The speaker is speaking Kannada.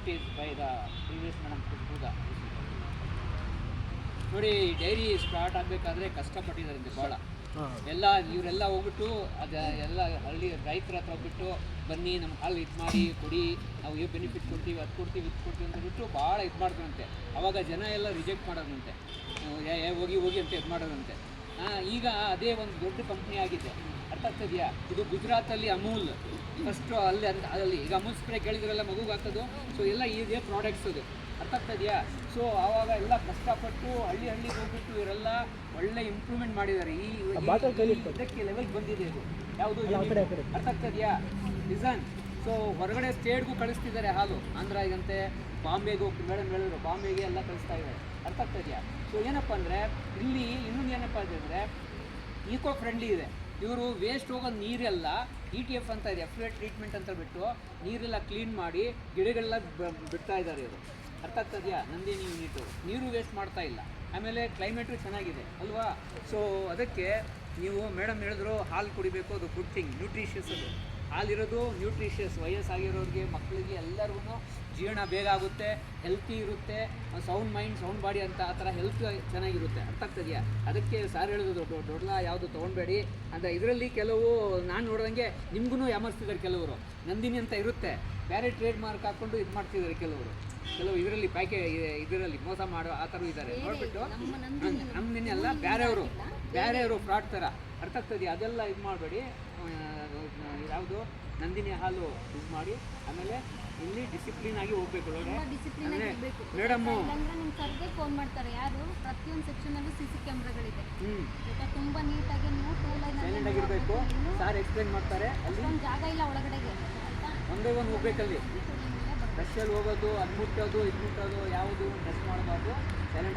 noticed by the previous Madam Kushbuda. ನೋಡಿ ಡೈರಿ ಸ್ಟಾರ್ಟ್ ಆಗಬೇಕಾದ್ರೆ ಕಷ್ಟಪಟ್ಟಿದ್ದಾರಂತೆ ಭಾಳ. ಎಲ್ಲ ಇವರೆಲ್ಲ ಹೋಗ್ಬಿಟ್ಟು ಎಲ್ಲ ಹಳ್ಳಿ ರೈತರ ಹತ್ರ ಹೋಗ್ಬಿಟ್ಟು ಬನ್ನಿ ನಮ್ಮ ಹಾಲು ಇದು ಮಾಡಿ ಕೊಡಿ, ನಾವು ಏನು ಬೆನಿಫಿಟ್ ಕೊಡ್ತೀವಿ ಅದು ಕೊಡ್ತೀವಿ ಇದು ಕೊಡ್ತೀವಿ ಅಂತ ಬಿಟ್ಟು ಭಾಳ ಇದು ಮಾಡಿದ್ರಂತೆ. ಆವಾಗ ಜನ ಎಲ್ಲ ರಿಜೆಕ್ಟ್ ಮಾಡೋದಂತೆ, ಹೋಗಿ ಹೋಗಿ ಅಂತ ಇದು ಮಾಡೋದಂತೆ. ಈಗ ಅದೇ ಒಂದು ದೊಡ್ಡ ಕಂಪ್ನಿ ಆಗಿದೆ, ಅರ್ಥ ಆಗ್ತದೆಯಾ? ಇದು ಗುಜರಾತಲ್ಲಿ ಅಮೂಲ್ ಫಸ್ಟು ಅಲ್ಲಿ ಈಗ ಅಮೂಲ್ ಸ್ಪ್ರೇ ಕೇಳಿದ್ರೆಲ್ಲ ಮಗುಗೆ ಆಗ್ತದೆ. ಸೊ ಎಲ್ಲ ಇದೇ ಪ್ರಾಡಕ್ಟ್ಸ್ ಅದು, ಅರ್ಥ ಆಗ್ತದೆಯಾ? ಸೊ ಆವಾಗ ಎಲ್ಲ ಕಷ್ಟಪಟ್ಟು ಹಳ್ಳಿಗೆ ಹೋಗ್ಬಿಟ್ಟು ಇವರೆಲ್ಲ ಒಳ್ಳೆ ಇಂಪ್ರೂವ್ಮೆಂಟ್ ಮಾಡಿದ್ದಾರೆ. ಇದಕ್ಕೆ ಲೆವೆಲ್ಗೆ ಬಂದಿದೆ ಇದು ಯಾವುದು, ಅರ್ಥ ಆಗ್ತದೆಯಾ? ಡಿಸೈನ್. ಸೊ ಹೊರಗಡೆ ಸ್ಟೇಟ್ಗೂ ಕಳಿಸ್ತಿದ್ದಾರೆ ಹಾಲು, ಆಂಧ್ರಗಂತೆ ಬಾಂಬೆಗೂ ಮೇಡಮ್ ಹೇಳಿದ್ರು, ಬಾಂಬೆಗೆ ಎಲ್ಲ ಕಳಿಸ್ತಾ ಇದ್ದಾರೆ, ಅರ್ಥ ಆಗ್ತದೆಯಾ? ಸೊ ಏನಪ್ಪ ಅಂದರೆ ಇಲ್ಲಿ ಇನ್ನೊಂದು ಏನಪ್ಪ ಅಂದರೆ ಈಕೋ ಫ್ರೆಂಡ್ಲಿ ಇದೆ. ಇವರು ವೇಸ್ಟ್ ಹೋಗೋ ನೀರೆಲ್ಲ ETF ಅಂತ ಇದೆ, ಎಫ್ಲುಯೆಂಟ್ ಟ್ರೀಟ್ಮೆಂಟ್ ಅಂತ ಬಿಟ್ಟು ನೀರೆಲ್ಲ ಕ್ಲೀನ್ ಮಾಡಿ ಗಿಡಗಳೆಲ್ಲ ಬಿಡ್ತಾ ಇದ್ದಾರೆ ಇವರು, ಅರ್ಥ ಆಗ್ತದೆಯಾ? ನಂದಿನಿ ಯೂನಿಟು ನೀರು ವೇಸ್ಟ್ ಮಾಡ್ತಾ ಇಲ್ಲ. ಆಮೇಲೆ ಕ್ಲೈಮೇಟು ಚೆನ್ನಾಗಿದೆ ಅಲ್ವಾ? ಸೊ ಅದಕ್ಕೆ ನೀವು ಮೇಡಮ್ ಹೇಳಿದ್ರು ಹಾಲು ಕುಡಿಬೇಕು, ಅದು ಗುಡ್ ಥಿಂಗ್, ನ್ಯೂಟ್ರಿಷಿಯಸ್ ಅದು ಹಾಲಿರೋದು, ನ್ಯೂಟ್ರಿಷಿಯಸ್. ವಯಸ್ಸಾಗಿರೋರಿಗೆ ಮಕ್ಕಳಿಗೆ ಎಲ್ಲರಿಗೂ ಜೀರ್ಣ ಬೇಗ ಆಗುತ್ತೆ, ಹೆಲ್ತಿ ಇರುತ್ತೆ, ಸೌಂಡ್ ಮೈಂಡ್ ಸೌಂಡ್ ಬಾಡಿ ಅಂತ ಆ ಥರ ಹೆಲ್ತ್ ಚೆನ್ನಾಗಿರುತ್ತೆ, ಅರ್ಥ ಆಗ್ತದೆಯಾ? ಅದಕ್ಕೆ ಸಾರ್ ಹೇಳಿದ್ರು ದೊಡ್ಡ ಯಾವುದು ತೊಗೊಂಡ್ಬೇಡಿ ಅಂತ. ಇದರಲ್ಲಿ ಕೆಲವು ನಾನು ನೋಡಿದಂಗೆ ನಿಮಗೂ ಯಾಮರ್ಸ್ತಿದ್ದಾರೆ ಕೆಲವರು, ನಂದಿನಿ ಅಂತ ಇರುತ್ತೆ, ಬೇರೆ ಟ್ರೇಡ್ ಮಾರ್ಕ್ ಹಾಕ್ಕೊಂಡು ಇದು ಮಾಡ್ತಿದ್ದಾರೆ ಕೆಲವರು ಇದರಲ್ಲಿ ಇದರಲ್ಲಿ ಮೋಸ ಮಾಡೋ ಆ ಥರ ಇದ್ದಾರೆ. ನೋಡ್ಬಿಟ್ಟು ನಂದಿನಿ ಅಲ್ಲ ಬೇರೆಯವರು ಫ್ರಾಡ್ ಥರ, ಅರ್ಥ ಆಗ್ತದೆಯಾ? ಅದೆಲ್ಲ ಇದು ಮಾಡಬೇಡಿ. ಯಾವುದು ನಂದಿನಿ ಹಾಲು ಇದು ಮಾಡಿ, ಆಮೇಲೆ ಇಲ್ಲಿ ಡಿಸಿಪ್ಲಿನ್ ಆಗಿ ಹೋಗ್ಬೇಕು. ಮೇಡಮ್ ನಿಮ್ಮ ಸರ್ಗೆ ಫೋನ್ ಮಾಡ್ತಾರೆ, ಯಾರು ಪ್ರತಿಯೊಂದು ಸೆಕ್ಷನಲ್ಲೂ CC ಕ್ಯಾಮ್ರಾಗಳಿದೆ, ತುಂಬಾ ನೀಟಾಗಿ ನೀವು ಟೂ ಲೈನ್ ಸೈಲೆಂಟ್ ಆಗಿರಬೇಕು. ಸಾರ್ ಎಕ್ಸ್ಪ್ಲೈನ್ ಮಾಡ್ತಾರೆ. ಅಲ್ಲಿ ಜಾಗ ಇಲ್ಲ ಒಳಗಡೆಗೆ, ಒಂದೇ ಒಂದು ಹೋಗ್ಬೇಕಲ್ಲಿ. ಬಸ್ಸಲ್ಲಿ ಹೋಗೋದು, ಅದು ಮುಟ್ಟೋದು ಇದು ಮುಟ್ಟೋದು, ಯಾವುದು